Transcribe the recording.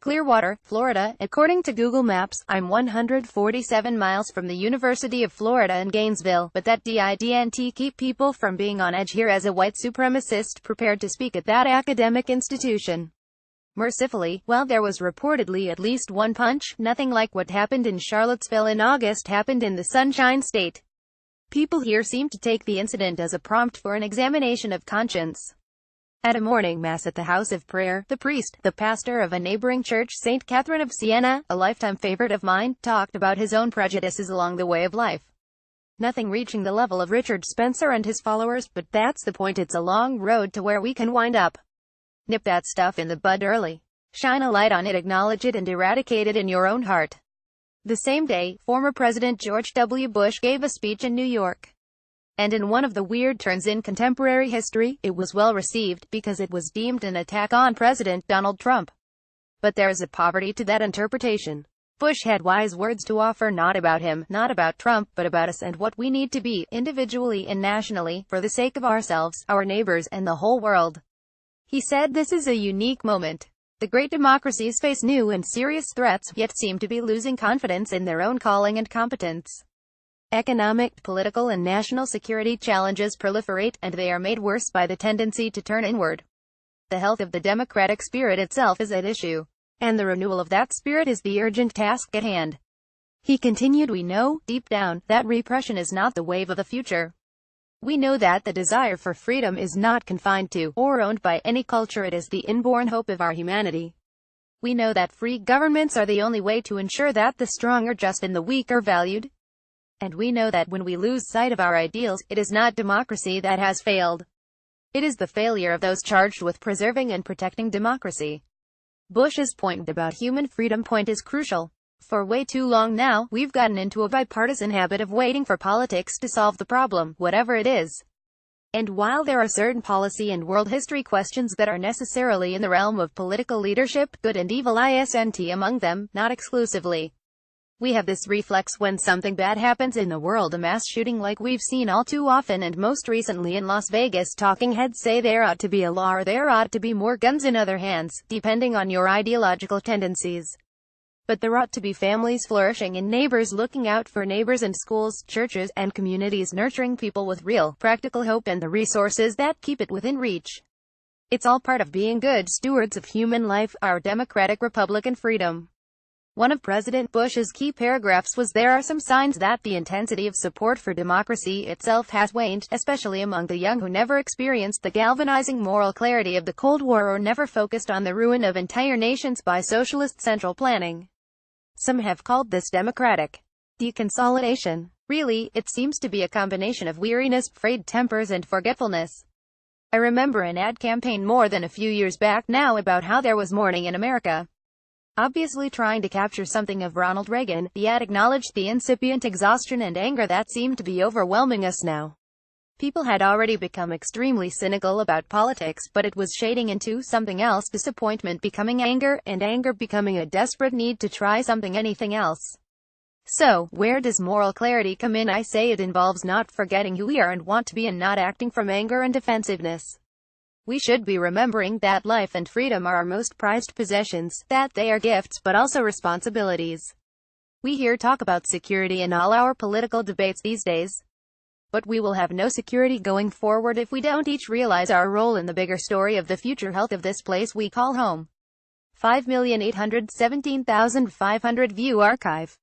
Clearwater, Florida. According to Google Maps, I'm 147 miles from the University of Florida in Gainesville, but that didn't keep people from being on edge here as a white supremacist prepared to speak at that academic institution. Mercifully, while there was reportedly at least one punch, nothing like what happened in Charlottesville in August happened in the Sunshine State. People here seem to take the incident as a prompt for an examination of conscience. At a morning mass at the house of prayer, the priest, the pastor of a neighboring church, St. Kathryn of Siena, a lifetime favorite of mine, talked about his own prejudices along the way of life. Nothing reaching the level of Richard Spencer and his followers, but that's the point. It's a long road to where we can wind up. Nip that stuff in the bud early. Shine a light on it, acknowledge it, and eradicate it in your own heart. The same day, former President George W. Bush gave a speech in New York. And in one of the weird turns in contemporary history, it was well received, because it was deemed an attack on President Donald Trump. But there's a poverty to that interpretation. Bush had wise words to offer, not about him, not about Trump, but about us and what we need to be, individually and nationally, for the sake of ourselves, our neighbors, and the whole world. He said, "This is a unique moment. The great democracies face new and serious threats, yet seem to be losing confidence in their own calling and competence. Economic, political and national security challenges proliferate, and they are made worse by the tendency to turn inward. The health of the democratic spirit itself is at issue, and the renewal of that spirit is the urgent task at hand." He continued, "We know, deep down, that repression is not the wave of the future. We know that the desire for freedom is not confined to, or owned by, any culture. It is the inborn hope of our humanity. We know that free governments are the only way to ensure that the strong are just and the weak are valued. And we know that when we lose sight of our ideals, it is not democracy that has failed. It is the failure of those charged with preserving and protecting democracy." Bush's point about human freedom is crucial. For way too long now, we've gotten into a bipartisan habit of waiting for politics to solve the problem, whatever it is. And while there are certain policy and world history questions that are necessarily in the realm of political leadership, good and evil isn't among them, not exclusively. We have this reflex when something bad happens in the world, a mass shooting like we've seen all too often and most recently in Las Vegas. Talking heads say there ought to be a law or there ought to be more guns in other hands, depending on your ideological tendencies. But there ought to be families flourishing and neighbors looking out for neighbors, and schools, churches, and communities nurturing people with real, practical hope and the resources that keep it within reach. It's all part of being good stewards of human life, our democratic Republican freedom. One of President Bush's key paragraphs was, "There are some signs that the intensity of support for democracy itself has waned, especially among the young who never experienced the galvanizing moral clarity of the Cold War or never focused on the ruin of entire nations by socialist central planning." Some have called this democratic deconsolidation. Really, it seems to be a combination of weariness, frayed tempers, and forgetfulness. I remember an ad campaign more than a few years back now about how there was mourning in America. Obviously trying to capture something of Ronald Reagan, the ad acknowledged the incipient exhaustion and anger that seemed to be overwhelming us now. People had already become extremely cynical about politics, but it was shading into something else, disappointment becoming anger, and anger becoming a desperate need to try anything else. So, where does moral clarity come in? I say it involves not forgetting who we are and want to be and not acting from anger and defensiveness. We should be remembering that life and freedom are our most prized possessions, that they are gifts but also responsibilities. We hear talk about security in all our political debates these days. But we will have no security going forward if we don't each realize our role in the bigger story of the future health of this place we call home. 5,817,500 view archive.